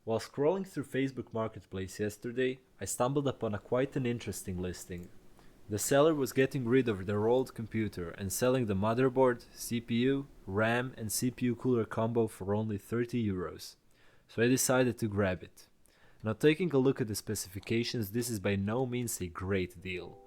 While scrolling through Facebook Marketplace yesterday, I stumbled upon quite an interesting listing. The seller was getting rid of their old computer and selling the motherboard, CPU, RAM, and CPU cooler combo for only 30 euros. So I decided to grab it. Now, taking a look at the specifications, this is by no means a great deal.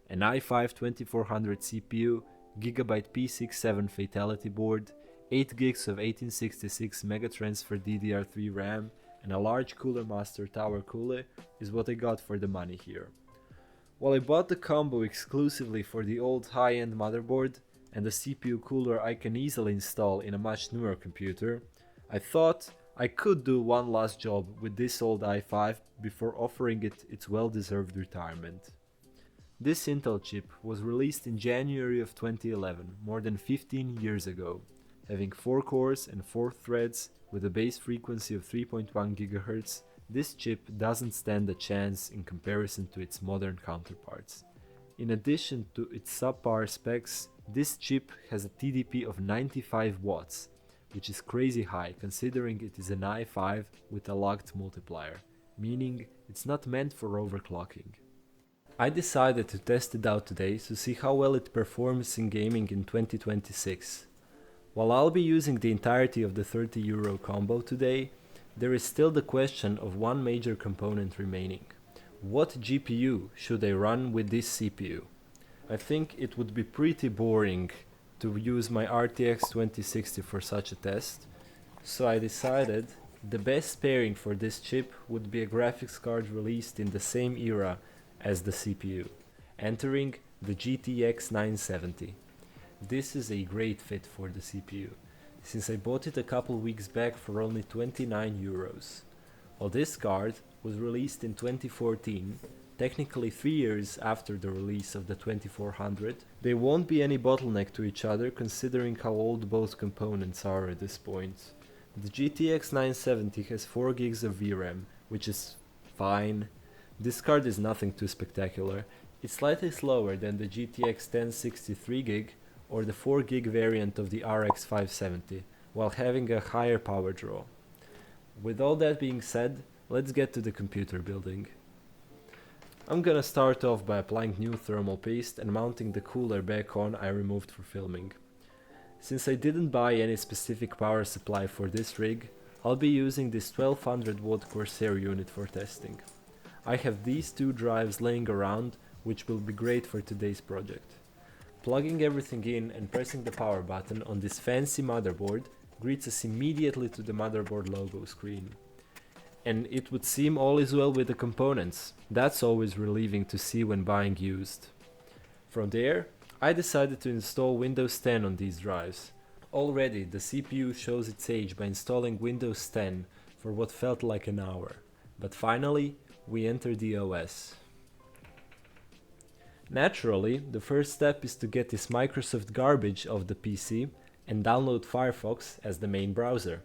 An i5 2400 CPU, Gigabyte P67 Fatality board, 8 gigs of 1866 Megatransfer DDR3 RAM, and a large Cooler Master Tower cooler is what I got for the money here. While I bought the combo exclusively for the old high-end motherboard and the CPU cooler I can easily install in a much newer computer, I thought I could do one last job with this old i5 before offering it its well-deserved retirement. This Intel chip was released in January of 2011, more than 15 years ago, having 4 cores and 4 threads with a base frequency of 3.1 GHz. This chip doesn't stand a chance in comparison to its modern counterparts. In addition to its subpar specs, this chip has a TDP of 95 watts, which is crazy high considering it is an i5 with a locked multiplier, meaning it's not meant for overclocking. I decided to test it out today to see how well it performs in gaming in 2026. While I'll be using the entirety of the 30 euro combo today, there is still the question of one major component remaining. What GPU should I run with this CPU? I think it would be pretty boring to use my RTX 2060 for such a test, so I decided the best pairing for this chip would be a graphics card released in the same era as the CPU, entering the GTX 970. This is a great fit for the CPU, since I bought it a couple weeks back for only 29 euros. While this card was released in 2014, technically 3 years after the release of the 2400, there won't be any bottleneck to each other considering how old both components are at this point. The GTX 970 has 4 gigs of VRAM, which is fine. This card is nothing too spectacular. It's slightly slower than the GTX 1063 gig or the 4 gig variant of the RX 570, while having a higher power draw. With all that being said, let's get to the computer building. I'm gonna start off by applying new thermal paste and mounting the cooler back on I removed for filming. Since I didn't buy any specific power supply for this rig, I'll be using this 1200 watt Corsair unit for testing. I have these 2 drives laying around, which will be great for today's project. Plugging everything in and pressing the power button on this fancy motherboard greets us immediately to the motherboard logo screen. And it would seem all is well with the components. That's always relieving to see when buying used. From there, I decided to install Windows 10 on these drives. Already the CPU shows its age by installing Windows 10 for what felt like an hour. But finally, we enter the OS. Naturally, the first step is to get this Microsoft garbage off the PC and download Firefox as the main browser.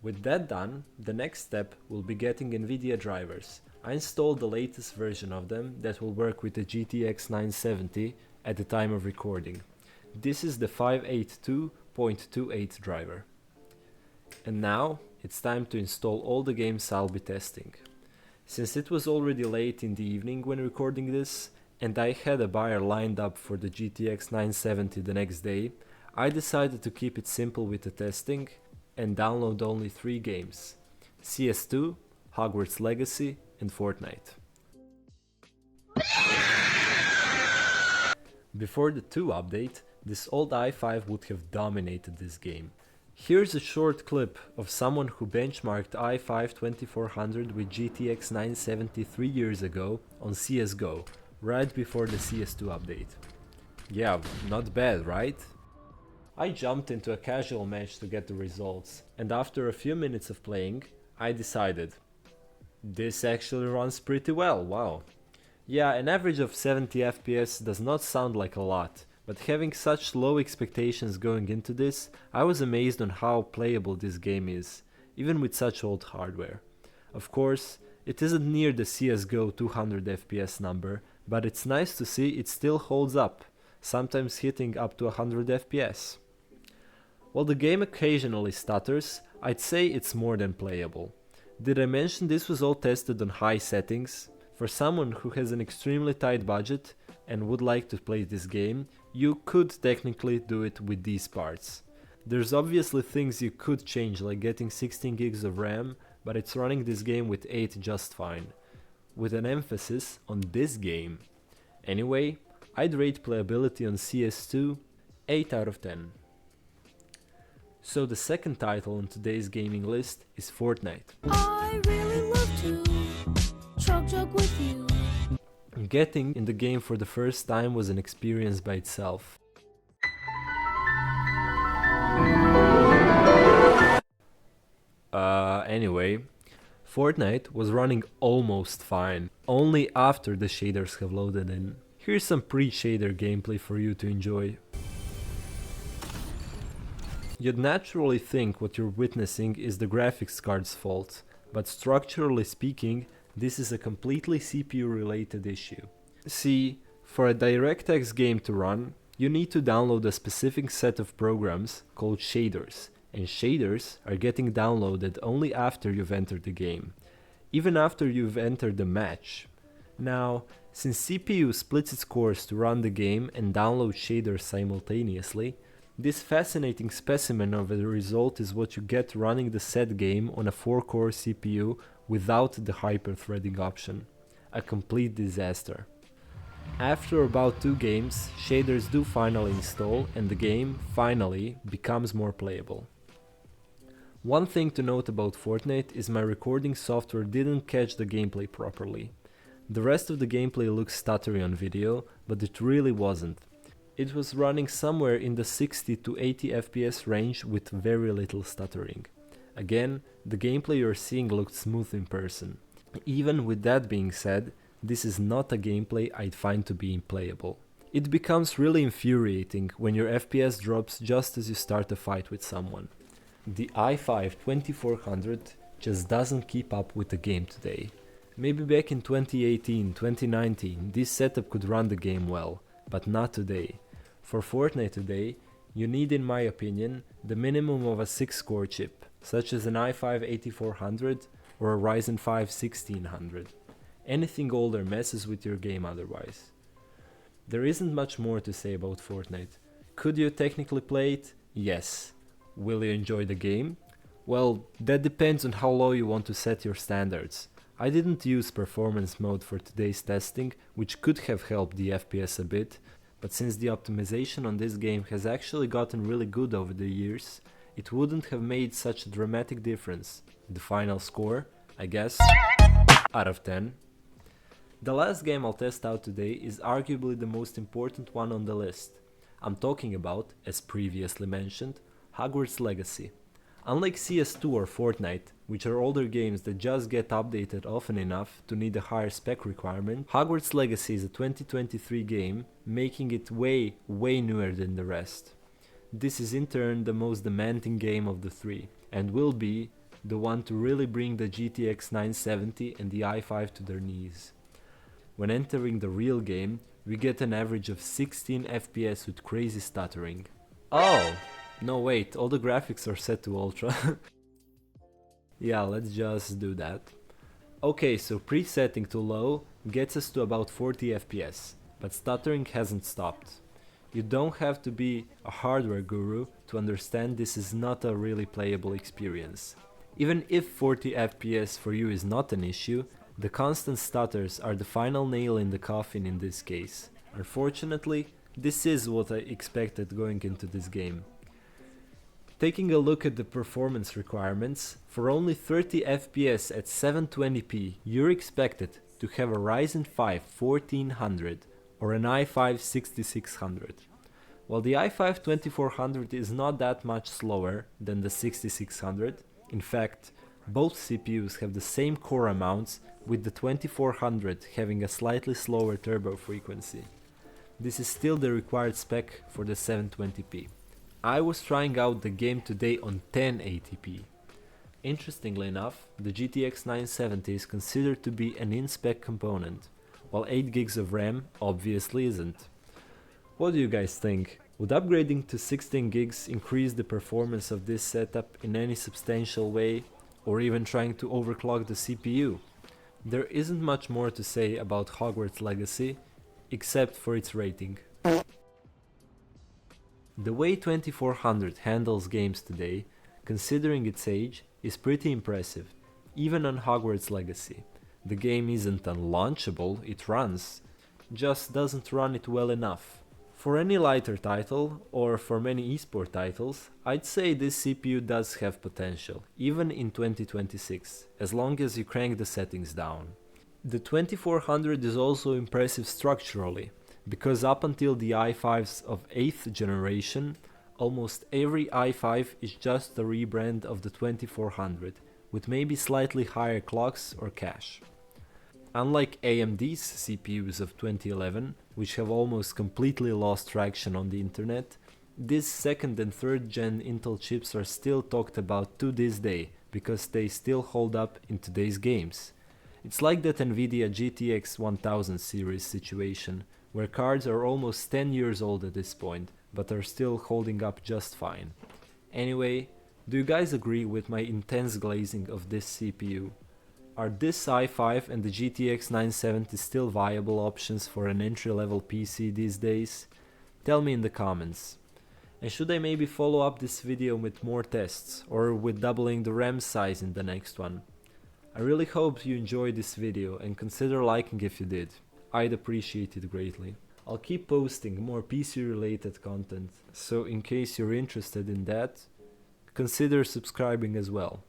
With that done, the next step will be getting NVIDIA drivers. I installed the latest version of them that will work with the GTX 970 at the time of recording. This is the 582.28 driver. And now, it's time to install all the games I'll be testing. Since it was already late in the evening when recording this, and I had a buyer lined up for the GTX 970 the next day, I decided to keep it simple with the testing and download only 3 games: CS2, Hogwarts Legacy, and Fortnite. Before the 2 update, this old i5 would have dominated this game. Here's a short clip of someone who benchmarked i5 2400 with GTX 970 3 years ago on CSGO, right before the CS2 update. Yeah, not bad, right? I jumped into a casual match to get the results, and after a few minutes of playing, I decided, this actually runs pretty well, wow. Yeah, an average of 70 FPS does not sound like a lot, but having such low expectations going into this, I was amazed on how playable this game is, even with such old hardware. Of course, it isn't near the CSGO 200 FPS number, but it's nice to see it still holds up, sometimes hitting up to 100 FPS. While the game occasionally stutters, I'd say it's more than playable. Did I mention this was all tested on high settings? For someone who has an extremely tight budget and would like to play this game, you could technically do it with these parts. There's obviously things you could change, like getting 16 gigs of RAM, but it's running this game with 8 just fine, with an emphasis on this game. Anyway, I'd rate playability on CS2 8 out of 10. So the second title on today's gaming list is Fortnite. I really love to chug with you. Getting in the game for the first time was an experience by itself. Anyway, Fortnite was running almost fine, only after the shaders have loaded in. Here's some pre-shader gameplay for you to enjoy. You'd naturally think what you're witnessing is the graphics card's fault, but structurally speaking, this is a completely CPU-related issue. See, for a DirectX game to run, you need to download a specific set of programs called shaders, and shaders are getting downloaded only after you've entered the game, even after you've entered the match. Now, since CPU splits its cores to run the game and download shaders simultaneously, this fascinating specimen of a result is what you get running the said game on a 4-core CPU without the hyper-threading option. A complete disaster. After about 2 games, shaders do finally install and the game, finally, becomes more playable. One thing to note about Fortnite is my recording software didn't catch the gameplay properly. The rest of the gameplay looks stuttery on video, but it really wasn't. It was running somewhere in the 60 to 80 FPS range with very little stuttering. Again, the gameplay you're seeing looked smooth in person. Even with that being said, this is not a gameplay I'd find to be unplayable. It becomes really infuriating when your FPS drops just as you start a fight with someone. The i5 2400 just doesn't keep up with the game today. Maybe back in 2018, 2019, this setup could run the game well, but not today. For Fortnite today, you need, in my opinion, the minimum of a 6-core chip, such as an i5 8400 or a Ryzen 5 1600. Anything older messes with your game otherwise. There isn't much more to say about Fortnite. Could you technically play it? Yes. Will you enjoy the game? Well, that depends on how low you want to set your standards. I didn't use performance mode for today's testing, which could have helped the FPS a bit, but since the optimization on this game has actually gotten really good over the years, it wouldn't have made such a dramatic difference. The final score, I guess, out of 10. The last game I'll test out today is arguably the most important one on the list. I'm talking about, as previously mentioned, Hogwarts Legacy. Unlike CS2 or Fortnite, which are older games that just get updated often enough to need a higher spec requirement, Hogwarts Legacy is a 2023 game, making it way newer than the rest. This is in turn the most demanding game of the three, and will be the one to really bring the GTX 970 and the i5 to their knees. When entering the real game, we get an average of 16 FPS with crazy stuttering. Oh! No wait, all the graphics are set to ultra. Yeah, let's just do that. Okay, so presetting to low gets us to about 40 FPS, but stuttering hasn't stopped. You don't have to be a hardware guru to understand this is not a really playable experience. Even if 40 FPS for you is not an issue, the constant stutters are the final nail in the coffin in this case. Unfortunately, this is what I expected going into this game. Taking a look at the performance requirements, for only 30 FPS at 720p, you're expected to have a Ryzen 5 1400 or an i5 6600. While the i5 2400 is not that much slower than the 6600, in fact, both CPUs have the same core amounts, with the 2400 having a slightly slower turbo frequency. This is still the required spec for the 720p. I was trying out the game today on 1080p. Interestingly enough, the GTX 970 is considered to be an in-spec component, while 8 gigs of RAM obviously isn't. What do you guys think? Would upgrading to 16 gigs increase the performance of this setup in any substantial way, or even trying to overclock the CPU. There isn't much more to say about Hogwarts Legacy, except for its rating. The way 2400 handles games today, considering its age, is pretty impressive, even on Hogwarts Legacy. The game isn't unlaunchable, it runs, just doesn't run it well enough. For any lighter title, or for many esport titles, I'd say this CPU does have potential, even in 2026, as long as you crank the settings down. The 2400 is also impressive structurally, because up until the i5s of 8th generation, almost every i5 is just a rebrand of the 2400, with maybe slightly higher clocks or cache. Unlike AMD's CPUs of 2011, which have almost completely lost traction on the internet, these 2nd and 3rd gen Intel chips are still talked about to this day, because they still hold up in today's games. It's like that Nvidia GTX 1000 series situation, where cards are almost 10 years old at this point, but are still holding up just fine. Anyway, do you guys agree with my intense glazing of this CPU? Are this i5 and the GTX 970 still viable options for an entry-level PC these days? Tell me in the comments. And should I maybe follow up this video with more tests, or with doubling the RAM size in the next one? I really hope you enjoyed this video and consider liking if you did. I'd appreciate it greatly. I'll keep posting more PC related content, so in case you're interested in that, consider subscribing as well.